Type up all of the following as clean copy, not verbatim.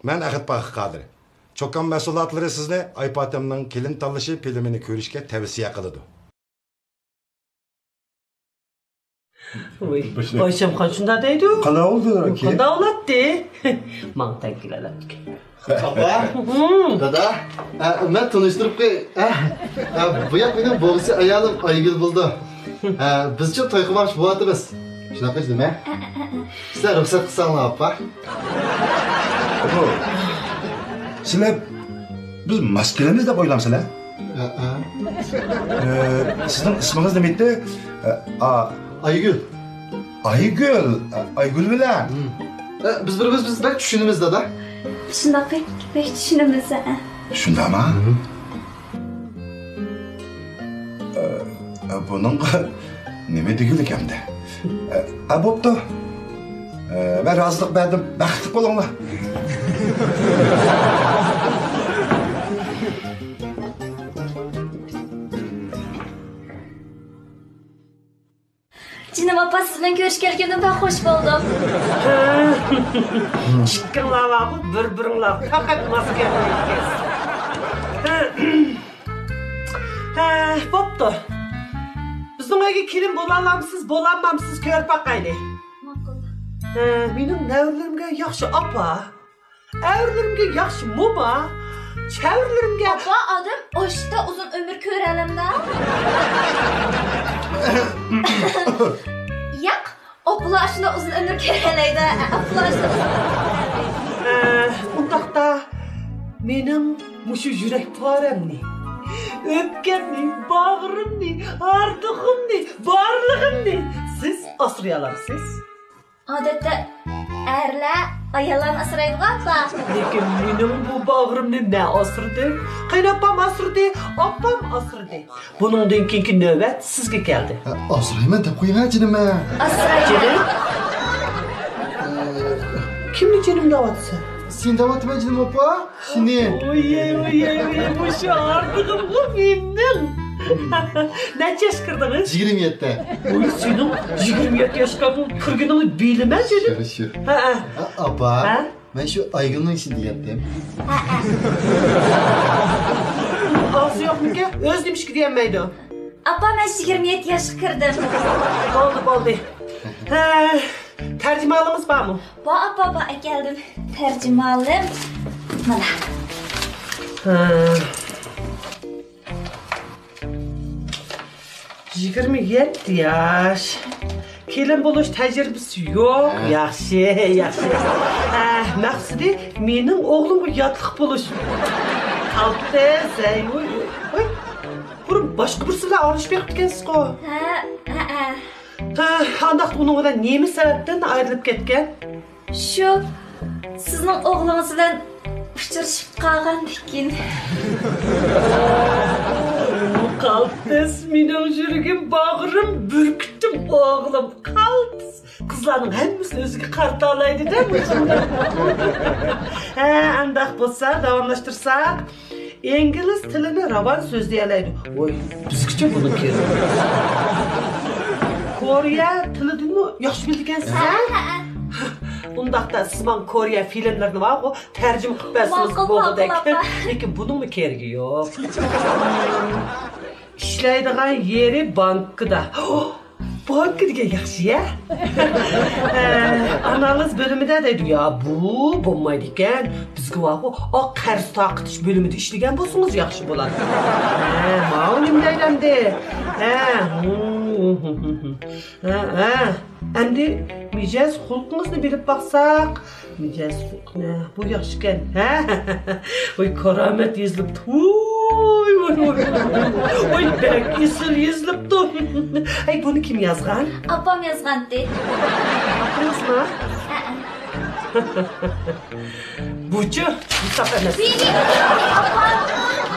Men Ahit Bakı Kadri. Çokan mesulatları sizle Aypatem'nin kelin tanışı filmini körüşke tavsiye kılıdı. Ayşem kaçında deydi? Kana oldu ki? Kana olattı. Mantan kilalar. Apa? Dada, ben tanıştırıp ki, bu yak benim babası ayağım Aygül buldu. Biz çok toyqımarış bu atı biz. Şuna kız değil mi? Sizler ruhsat kısanlar apa? Sizler, biz maskelerimiz de boylamsızlar. Sizin isminiz nemeydi? Aygül. Aygül. Aygül bilen. Biz bak düşünümüz dada. Şuna pek düşünümüz. Şunda mı? Bunun neme degülik hem de. Boptu. Ben razılık verdim. Baktık olunla. Canım apa sizinle görüşkerken ben hoş buldum. Çıkkınlar var mı? Bir-birinler. Fakat maske koyacağız. Boptu. Bizden öyle kilim bolanmamsız kör bakaylı. Benim nevrilerimge yaxşı apa. Evrilerimge yaxşı muma. Çevrilerimge... Apa adım oşta uzun ömür körelim de. Yak, oplaşına uzun ömür köreleydi. Oplaşına uzun ömür Undaqda benim muşu yürek paremni, öpkemni, bağrımni, ardığımni, varlığımni siz asrayalarsınız. Adette erle ayalan asıraydı galiba. Lekin benim bu bağrımni ne asırdı? Kaynapam asırdı, appam asırdı. Bunun keyinki nöbet sizge geldi. Asrayman deb qo'ying canım. Asıraydı. Canım? Kimni canım davatsa? Sen davatma canım apa? Şimdi. Oye, bu şu ardığım bu benim. Neç yaş kırdınız? 27'de. Oy senin 27 yaşında kırgınını bilmez canım. Şur. Ha. Apa, ben şu Aygül'ün içinde yattım. Ağzı yok mu ki? Öz demiş ki diyemeydi o. Apa ben 27 yaş kırdım. Oldu. Tercümalımız var mı? Ba geldim. Tercümalım. Mana. 27 yaş. Kelin buluş tecrübesi yok. Yaxşı. Maksudi mening oğlum bu yatlık buluş. Kalpte sen oy. Burun başka birisiyle arışmayıp gitkensiz ko. Andaq onun da nemi sebepten ayrılıp ketken? Şu sizin oğlunuz bilen uçuruşup kalgan dikin. Kalptes mening yürügüm bağırım bürküttüm oğlum. Kalptes. Kızlarning hemmisi özüge qartalaydı da bu şimdi. Andaq bolsa davamlaştırsak İngiliz tilini ravan sözleyelaydı. Oy, bizgiçe bunu ki. Koreya tilini yaxşı bildikensiz ha? Undaqda siz man Koreya filmlerini var o tercüme qilib bersiniz bo'g'idek. Lekin buning mi keragi yo'q? İşleydigan yeri bankda. Bank degan yaxshi ya. Analiz bölümünde dedi ya bu bo'lmaydi ekan. Bizga va bu oq qarz taqitish bölümünde ishlagan bo'lsangiz yaxshi bo'ladi. Ma'lum deydi. Endi mijoz xulqingizni bilib baqsaq, mijoz xulqni bu yaxshi ekan. Voy karamet yezilibdi. Oy bek esil yezilibdi. Ay buni kim yozgan? Apam yozgandi. Apangizmi? Buchi, Mustafa emas.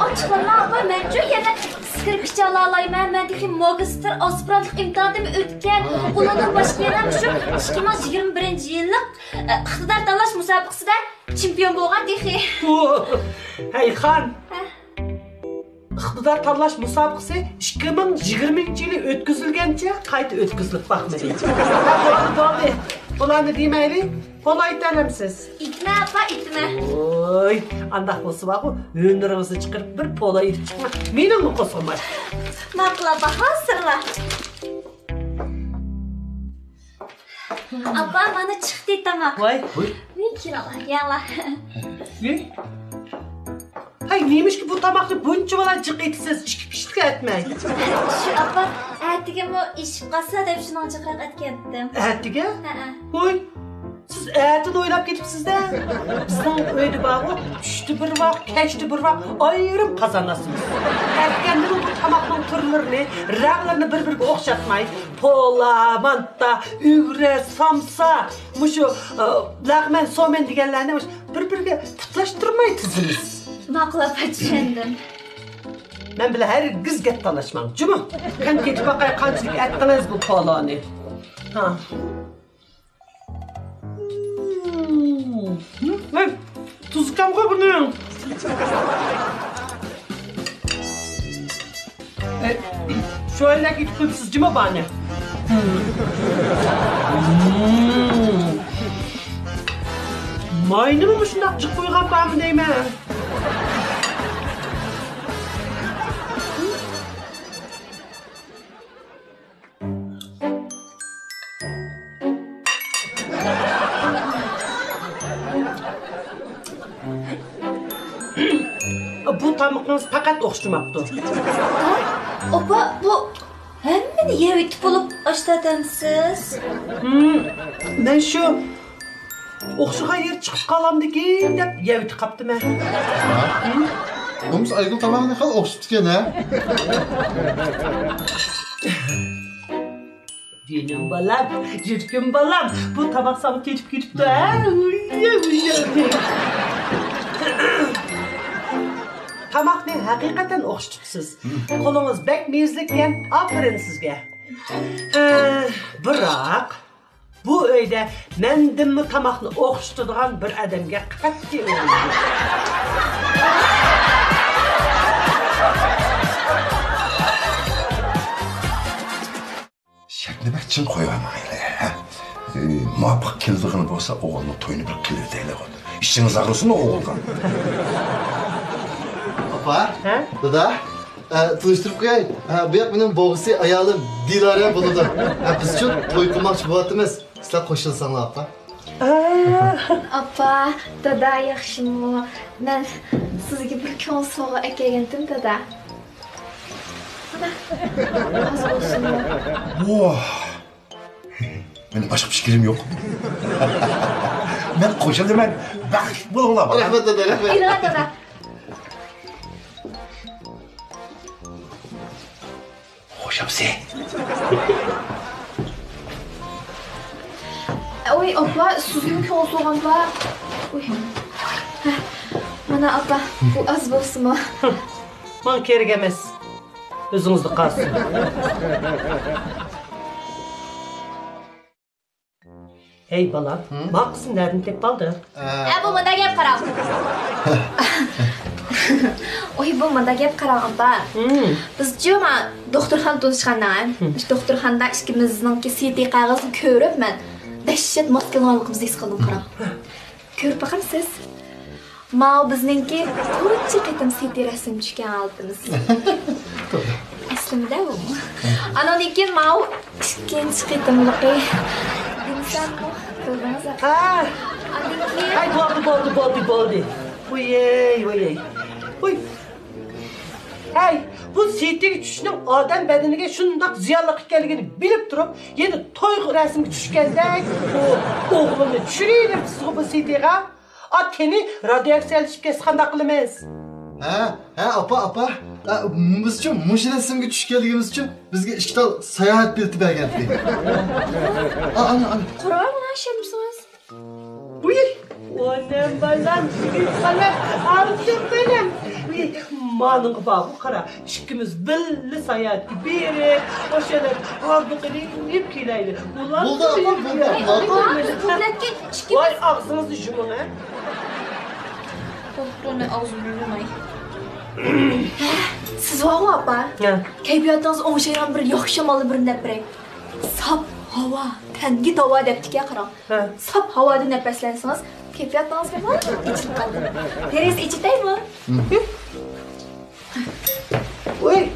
Açıklama apa mencu yana skriptçi alayman. Ben dedim magistr aspirantlık imtihanımı ötken. Ulanın başka yana şu 2021 yıllık iqtidar tanlash musabaqasida çempion bo'lgan dehi. Hey xan. İqtidar tanlash musabaqasi 2020 yılı ötküzülgence qayta ötküzülüp bakmadı. Bo'ldi. Bularni demayli, qo'lay tanamsiz. İtme apa itme. Oy, anda olsa bak o önlerinizi çıkarıp bir pola edip çıkma. Benim mi kosulmaz? Maqla bahasırla. Abba bana çıktı tamak. Vay. Ne kiralar yala. Ne? Hay neymiş ki bu tamakta bunca olan çıkıйтсыз çıkıp piştik etmeyin. Şu abba ertigim o iş qasa deb şunu çıqraq etkendim. Ertiga? Oy. Siz ertin oylap ketipsiz de. Bizden öyle bağı düştü bir vak, keçti bir vak ayrım kazanasınız. Erkenden bu tamakның türlerini, rağlarını bir okşatmayı, pola, manta, ügre, samsa, muşu lağmen, somen degenlerine bir tutlaştırmayı tiziniz. Maqla paçendim. Ben bile her kız get tanışmam. Cuma. Kan ketip bakay kançılık ettiniz bu polani. Ha. Lan tuzukam koy bunu. Şöyle git kıpsız cima bana. Mayını mı şundak çık koygan bana deyme. Bu tamıqınız fakat oxşumaptı. Opa bu hemmeni yevit bulup açtadımsız. Ben şu oxşuğa yer çıkıp kalam degen dep yevit kaptım ben. Oğlum Aygül tamam ne kadar okşup diken ha? Benim balam, yürküm balam. Bu tabak sana geçip gidip de Tamak ne hakikaten oxşuksuz. Kolunuz bek mezlikken aferin sizge. Bırak. Bu öyde mendimmi tamakni oxşutadigan bir adamga qat'iy o'ylayman. Şeklime çın koyamayla. Muvaffak keldigini bolsa oğulni toyunu bir qilib deylik. İşiniz ağrısın oğuldan. Apa, Ha? dada, tanıştırıp koyayım. Bu yak benim boğusu ayağım Dilara'ya buludu. Biz için toy qilmoqchi bo'lyapmiz. Sizlar qo'shilsanglar apa. Appa, dada yaxshimi? Men sizga bir kon sovg'a kelgandim, dada. Hozir bo'lsinmi? Oh. Benim başka bir fikrim yok. Ben koşalım ben. Bak bulunla bak. Rahmat dada, rahmat. Ila, dada. Hoşam sen. Oy, appa, sizga kon sovg'amda. Oy. Mana appa, bu az bo'lsinmi? Man kerak emas. O'zingizda qolsin. Hey balam, maqsın nereden tep aldı? Bu manda gap qarab. Oy, bu manda gap qarab, appa. Biz joma doktorxona tanishgandan, doktorxonada ikkimizninki CD qog'ozni ko'rib, men dahshat maskanligimizni his qildim, qarab. Ko'rib baqamsiz? Mao bizninki to'rtinchi qatim CD rasm tushgan oldimiz. Aslimda bu. Andan keyin Mao ikkinchi qatimliqi. İnsan bu. Kılgınız yapar. Ha, Andan keyin ay boldu. Uyey. Uy. Hey, bu siyetdeki düşüşünün adam bedeniga şundak ziyarlık ekanligini bilip durup, yeni toy resmi düşkendek o oğlunu düşüreyim siz bu siyetdege. Ateni radyoaksiyalışıp kesqanda qilamiz. Ha, apa. Biz için muş resimga tushganligimiz uchun bizga ikkita sayohat bileti bergandik. Ana. Qur'on bilan ishlayapsiz. Uy, onam balam, sigir balam, aldım benim. Uy, manın babu qara, ikkimiz billi sayohatga berib, o'shalar orduqini yeb kelayli. Bo'ldi, apa, bo'ldi. Ko'klatga chiqib. Voy, og'zingizni yuming, ha? Doktorni og'zini yumay. Siz voqo appa. Ha. Kayfiyatingiz o'ngshaygan bir yo'q shamolni birini deb beray. Sap havo, tangi havo debdik ya qarang. Ha. Sap havoda nafaslansangiz, Keyfiyatınız var? İçip kaldım. Teres içitey mi? Oy.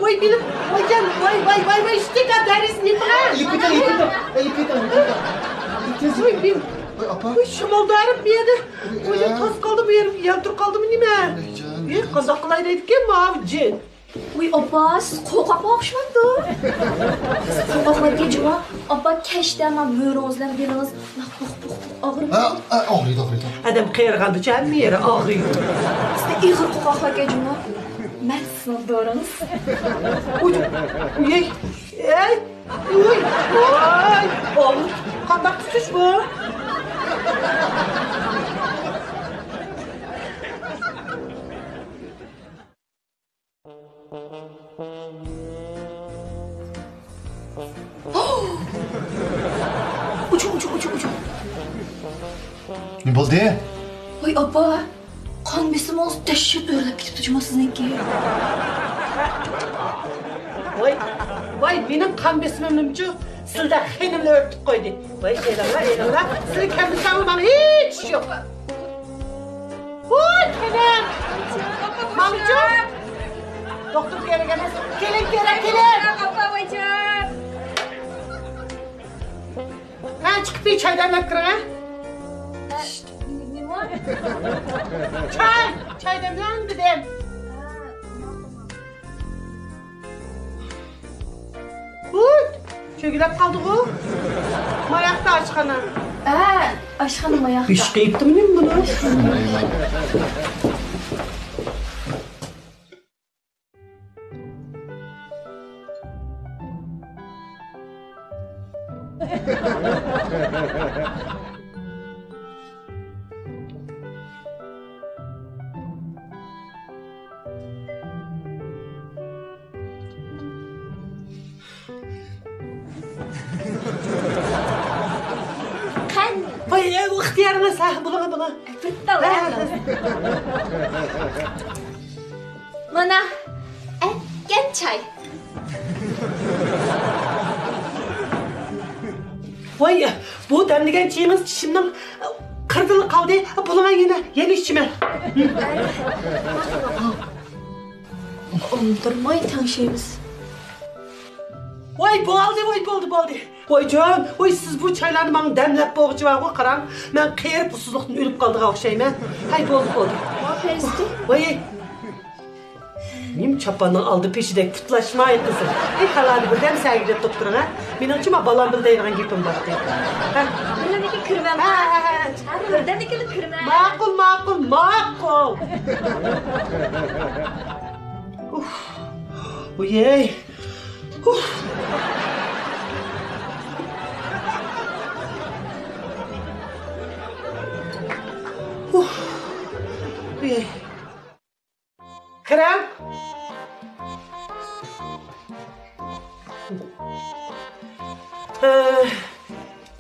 Oy benim. Vay işte kaderiz ne bana. Oy benim. Oy şamaldarım bir yerde. Oy tas kaldı bir yerim. Yandır kaldı mı nime? Kazak kılaydaydık ki mavcin. Uy abba siz qo'rqoq o'xshamabdi. Siz qo'rqoqlarga juma abba kashda ama mo'ringizdan beringiz og'rib. Ağrıydı. Adam qiyirg'andı chan meri og'riydi. Sizda ig'ir qo'rqoqlarga juma men sinfdoringiz. Uy. Oğlum qandaq tutish bu? Ucu. Ne oldu? Uy abba qon besimimiz dahshat o'rlab ketibdi juma sizniki. Vay benim kan besimimnimchi sizda xenimni o'rtib qo'ydi. Voy elanglar. Sizni kambisan bana hiç yok. Voy keling. Mamchu. Doktor kerak emas. Keling. Ha chiqib bir choydan olib kiring. Nima? Choydan bilan dedim. Cho'gilab qoldi-ku. Moyoqda oshxona. Oshxona moyoqda. Ish qilibdimi buni? Voy, ixtiyoringiz buni. Bitta mana aytgan choy. Voy, bu damlagan chayimiz tishimning qirqilib qoldi. Buni yana ichaman. Undirmay tanishamiz. Voy, bo'ldi. Voyjon, siz bu çaylarni men damlab bo'g'chi va qarang. Men qiyirib usuzlikdan o'lib qoldiga o'xshayman. Hay bo'ldi. Fersti. Voy. Nim chapanning oldi peshidek putlashmay qizim. Halani birdan sagirib turib ha. Meningcha men balam bil deydigan gapim bor deydi. Ha. Bilaniki kirmam. Birdaniga kirmam. Ma'qul. Voy. Krem.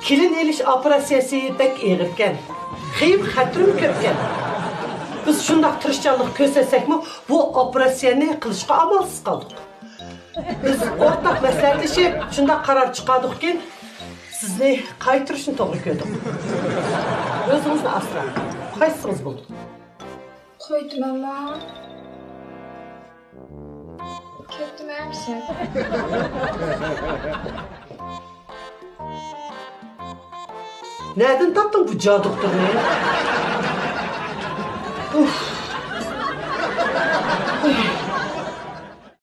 Kelin elish operatsiyasi bek eg'irkan. Xeyim xatrim ko'pkan. Biz shundoq tirishchanlik ko'rsatsak-mi, bu operatsiyani qilishga amalsiz qoldik. Biz o'rtaq maslahatlashib, shundoq qaror chiqardik-ki, sizni qaytirishni to'g'ri ko'rdik. O'zingizni asrang. Qaysingiz bo'ldi? Qo'ydim amma. Ketmayapsan. Nereden taptın bu cadıktırını?